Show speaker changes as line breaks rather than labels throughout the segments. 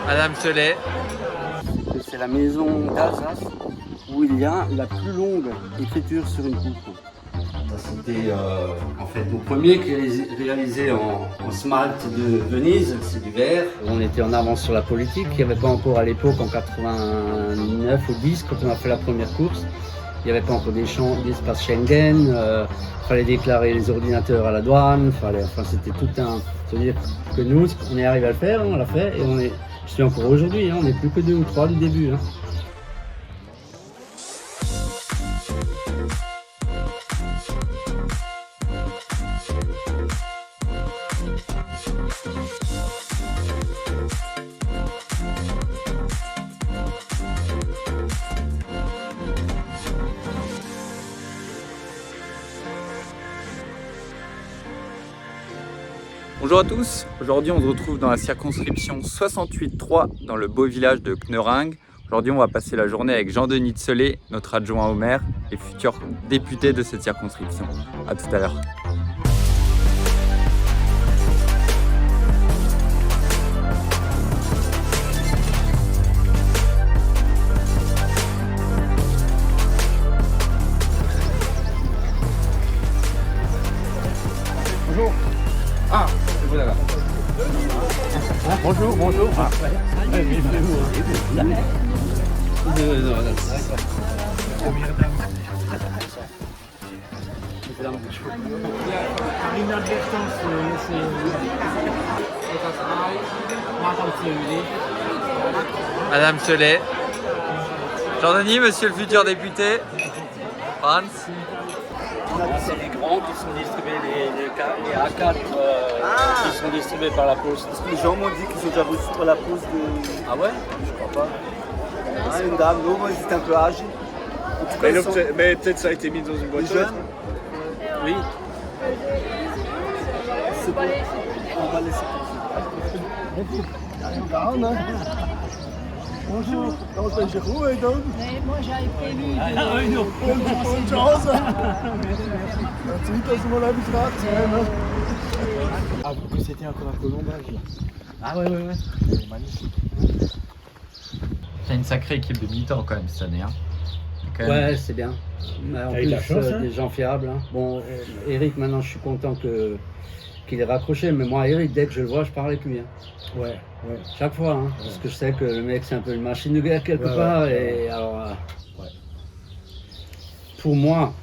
Madame Cholet.
C'est la maison d'Alsace où il y a la plus longue écriture sur une poutre. C'était en fait mon premier qui est réalisé en smalte de Venise, c'est du verre. On était en avance sur la politique, il n'y avait pas encore à l'époque en 89 ou 10 quand on a fait la première course. Il n'y avait pas encore d'espace Schengen, il fallait déclarer les ordinateurs à la douane, c'était tout un... C'est-à-dire que nous, on est arrivé à le faire, on l'a fait et je suis encore aujourd'hui, on n'est plus que 2 ou 3 du début.
Bonjour à tous, aujourd'hui on se retrouve dans la circonscription 68-3 dans le beau village de Kneuring. Aujourd'hui on va passer la journée avec Jean-Denis Tselet, notre adjoint au maire et futur député de cette circonscription. A tout à l'heure.
Bonjour. Ah, vous là. Bonjour, bonjour. Ah.
Madame Cholet. Jean-Denis, monsieur le futur député. Franz.
C'est les grands qui sont distribués, les A4 qui sont distribués par la poste.
Parce que les gens m'ont dit qu'ils ont déjà reçu par la poste de...
Ah ouais?
Je crois pas. Ah, une dame, non, moi ils étaient un peu âgés. En tout cas,
Mais,
ils sont...
mais peut-être ça a été mis dans une boîte
Les
aux lettres.
jeunes,
Oui.
c'est bon. On va laisser comme ça. Bonjour. Non, je ben Jérôme et donc.
Nee, moi j'avais prévu
Bonne chance. Merci, dass wir mal gefragt haben. Ah, que c'était encore un colombage là.
Ah ouais.
C'est magnifique.
Il y a une sacrée équipe de militants quand même cette année.
Ouais, c'est bien. Mais en
T'as eu
plus,
de la chance, hein.
des gens fiables. Bon, Eric, maintenant, je suis content qu'il ait raccroché. Mais moi, Eric, dès que je le vois, je parle avec lui.
Ouais.
Chaque fois, parce que je sais que le mec, c'est un peu une machine de guerre quelque part. Et alors, pour moi,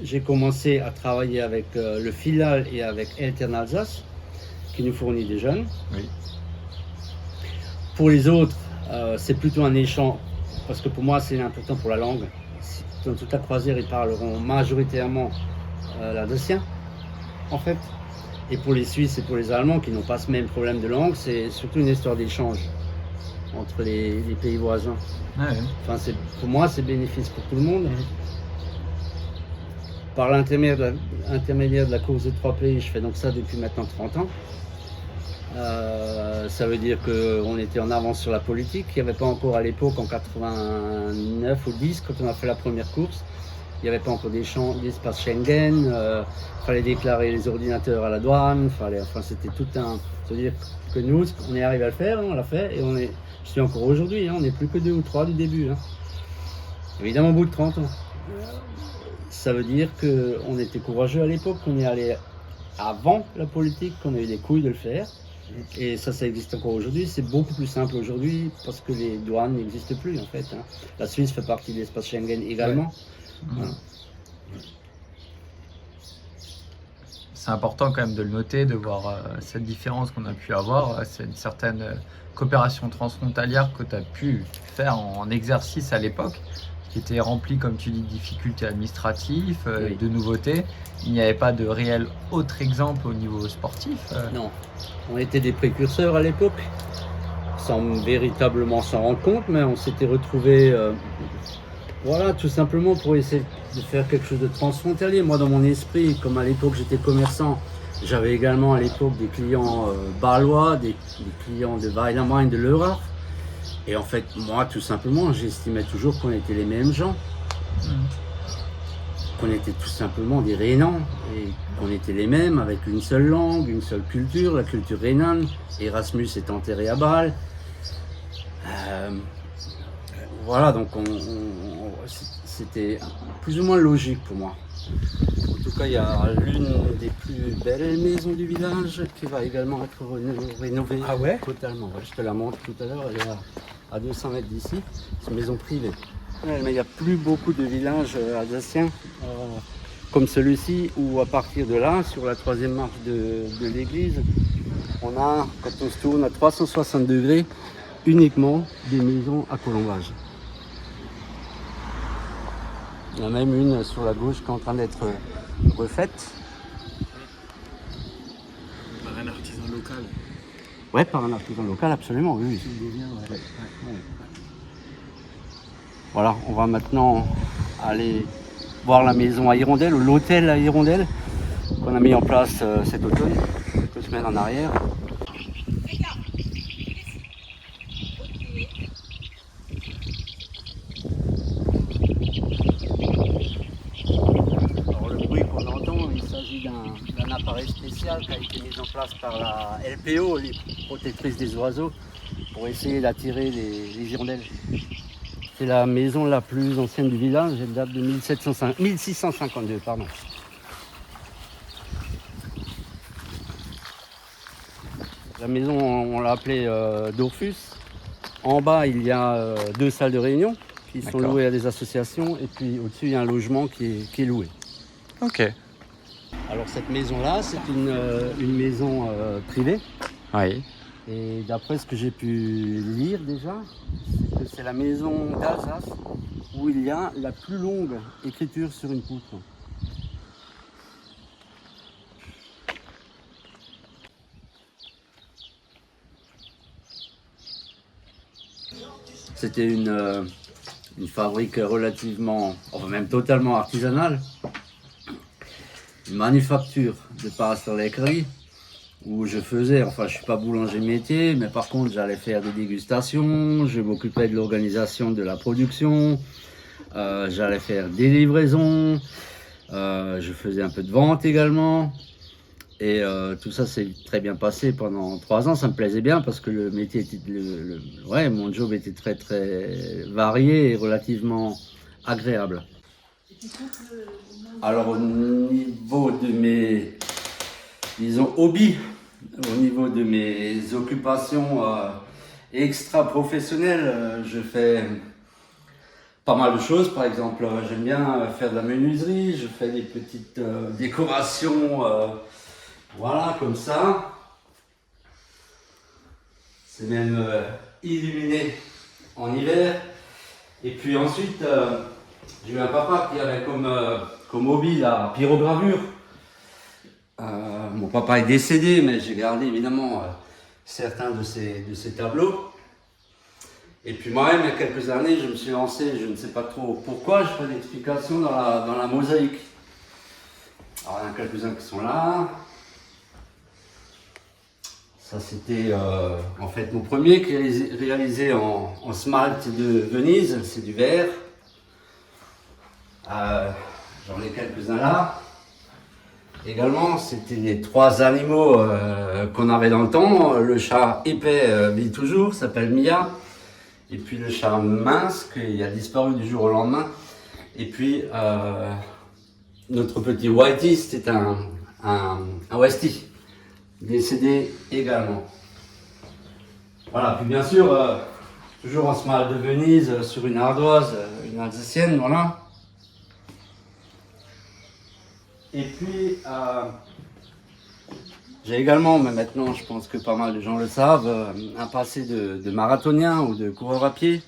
j'ai commencé à travailler avec le Filal et avec Eltern Alsace, qui nous fournit des jeunes.
Oui.
Pour les autres, c'est plutôt un échange, parce que pour moi, c'est important pour la langue. Dans toute la croisière, ils parleront majoritairement l'alsacien, en fait. Et pour les Suisses et pour les Allemands qui n'ont pas ce même problème de langue, c'est surtout une histoire d'échange entre les pays voisins.
Ah ouais.
Enfin, pour moi, c'est bénéfice pour tout le monde. Par l'intermédiaire de la course des 3 pays, je fais donc ça depuis maintenant 30 ans. Ça veut dire qu'on était en avance sur la politique. Il n'y avait pas encore à l'époque, en 89 ou 10, quand on a fait la première course, il n'y avait pas encore d'espace Schengen, il fallait déclarer les ordinateurs à la douane, c'était tout un... C'est-à-dire que nous, on est arrivé à le faire, on l'a fait, et je suis encore aujourd'hui, on n'est plus que 2 ou 3 du début. Évidemment, au bout de 30 ans. Ça veut dire qu'on était courageux à l'époque, qu'on est allé avant la politique, qu'on a eu des couilles de le faire. Et ça existe encore aujourd'hui. C'est beaucoup plus simple aujourd'hui parce que les douanes n'existent plus en fait. La Suisse fait partie de l'espace Schengen également.
Ouais. C'est important quand même de le noter, de voir cette différence qu'on a pu avoir. C'est une certaine coopération transfrontalière que tu as pu faire en exercice à l'époque, qui était remplie, comme tu dis, de difficultés administratives, de nouveautés. Il n'y avait pas de réel autre exemple au niveau sportif.
Non, on était des précurseurs à l'époque, sans véritablement s'en rendre compte, mais on s'était retrouvés, tout simplement pour essayer de faire quelque chose de transfrontalier. Moi, dans mon esprit, comme à l'époque j'étais commerçant, j'avais également à l'époque des clients bâlois, des clients de Weilermain, de Leurach. Et en fait, moi, tout simplement, j'estimais toujours qu'on était les mêmes gens. qu'on était tout simplement des Rhénans et qu'on était les mêmes avec une seule langue, une seule culture, la culture rhénane. Erasmus est enterré à Bâle. Voilà, donc c'était plus ou moins logique pour moi. En tout cas, il y a l'une des plus belles maisons du village qui va également être rénovée.
Ah ouais?
Totalement. Ouais, je te la montre tout à l'heure, elle est à 200 mètres d'ici. C'est une maison privée. Ouais, mais il n'y a plus beaucoup de villages alsaciens comme celui-ci où à partir de là, sur la troisième marche de l'église, on a, quand on se tourne à 360 degrés, uniquement des maisons à colombage. Il y en a même une sur la gauche qui est en train d'être refaite.
Par un artisan local.
Ouais, par un artisan local, absolument, oui.
Qui devient, ouais.
Ouais. Voilà, on va maintenant aller voir la maison à Hirondelle, ou l'hôtel à Hirondelle, qu'on a mis en place cet automne, quelques semaines en arrière. Alors le bruit qu'on entend, il s'agit d'un appareil spécial qui a été mis en place par la LPO, les protectrices des oiseaux, pour essayer d'attirer les hirondelles. C'est la maison la plus ancienne du village, elle date de 1652, pardon. La maison, on l'a appelée Dorfus. En bas, il y a 2 salles de réunion qui sont louées à des associations. Et puis au-dessus, il y a un logement qui est loué.
Ok.
Alors cette maison-là, c'est une maison privée.
Oui.
Et d'après ce que j'ai pu lire déjà, c'est que c'est la maison d'Alsace où il y a la plus longue écriture sur une poutre. C'était une fabrique relativement, enfin même totalement artisanale, une manufacture de passelerlerie où je faisais, enfin je suis pas boulanger métier, mais par contre j'allais faire des dégustations, je m'occupais de l'organisation de la production, j'allais faire des livraisons, je faisais un peu de vente également. Et tout ça s'est très bien passé pendant 3 ans, ça me plaisait bien parce que le métier était, ouais, mon job était très très varié et relativement agréable. Alors au niveau de mes, disons, hobbies, au niveau de mes occupations extra-professionnelles, je fais pas mal de choses. Par exemple, j'aime bien faire de la menuiserie, je fais des petites décorations. Voilà, comme ça. C'est même illuminé en hiver. Et puis ensuite, j'ai eu un papa qui avait comme hobby la pyrogravure. Mon papa est décédé, mais j'ai gardé évidemment certains de ses tableaux. Et puis moi-même, il y a quelques années, je me suis lancé, je ne sais pas trop pourquoi, je fais l'explication dans la mosaïque. Alors il y en a quelques-uns qui sont là. Ça c'était en fait mon premier qui est réalisé en smalt de Venise, c'est du verre. J'en ai quelques-uns là. Également, c'était les 3 animaux qu'on avait dans le temps. Le chat épais vit toujours, s'appelle Mia. Et puis le chat mince qui a disparu du jour au lendemain. Et puis notre petit Whitey, c'était un Westie. Décédé également. Voilà, puis bien sûr, toujours en smalt de Venise, sur une ardoise, une alsacienne, voilà. Et puis, j'ai également, mais maintenant je pense que pas mal de gens le savent, un passé de marathonien ou de coureur à pied.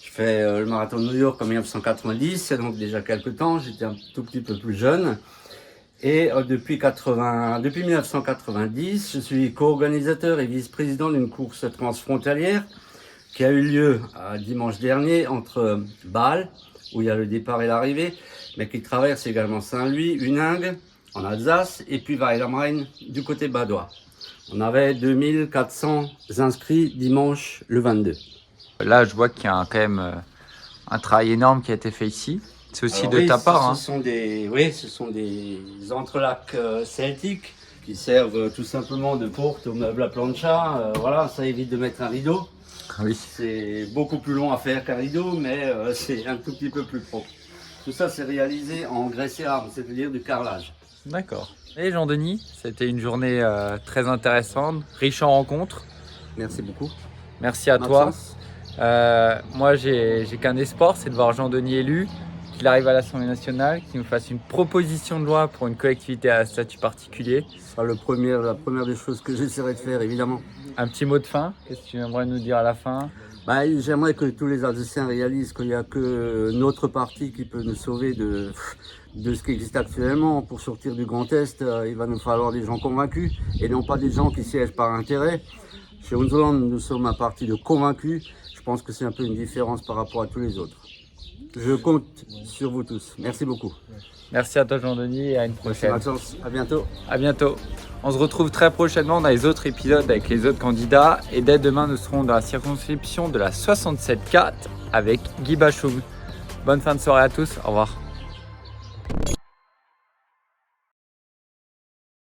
Je fais le marathon de New York en 1990, c'est donc déjà quelques temps, j'étais un tout petit peu plus jeune. Et depuis 1990, je suis co-organisateur et vice-président d'une course transfrontalière qui a eu lieu dimanche dernier entre Bâle, où il y a le départ et l'arrivée, mais qui traverse également Saint-Louis, Huningue, en Alsace, et puis Weil am Rhein, du côté badois. On avait 2400 inscrits dimanche le 22.
Là, je vois qu'il y a quand même un travail énorme qui a été fait ici. C'est aussi
Alors
de
oui,
ta part. Hein.
Ce sont des entrelacs celtiques qui servent tout simplement de porte aux meubles à plancha. Voilà, ça évite de mettre un rideau.
Oui.
C'est beaucoup plus long à faire qu'un rideau, mais c'est un tout petit peu plus propre. Tout ça, c'est réalisé en grès et arme, c'est-à-dire du carrelage.
D'accord. Et Jean-Denis, c'était une journée très intéressante, riche en rencontres.
Merci beaucoup.
Merci à toi.
Maxence.
Moi, j'ai qu'un espoir, c'est de voir Jean-Denis élu, qu'il arrive à l'Assemblée nationale, qu'il nous fasse une proposition de loi pour une collectivité à statut particulier.
Ce sera la première des choses que j'essaierai de faire, évidemment.
Un petit mot de fin, qu'est-ce que tu aimerais nous dire à la fin?
J'aimerais que tous les Alsaciens réalisent qu'il n'y a que notre parti qui peut nous sauver de ce qui existe actuellement. Pour sortir du Grand Est, il va nous falloir des gens convaincus et non pas des gens qui siègent par intérêt. Chez Unserland, nous sommes un parti de convaincus. Je pense que c'est un peu une différence par rapport à tous les autres. Je compte sur vous tous. Merci beaucoup.
Merci à toi Jean-Denis et à une prochaine.
Maxence, à bientôt.
À bientôt. On se retrouve très prochainement dans les autres épisodes avec les autres candidats. Et dès demain, nous serons dans la circonscription de la 67-4 avec Guy Bachoum. Bonne fin de soirée à tous. Au revoir.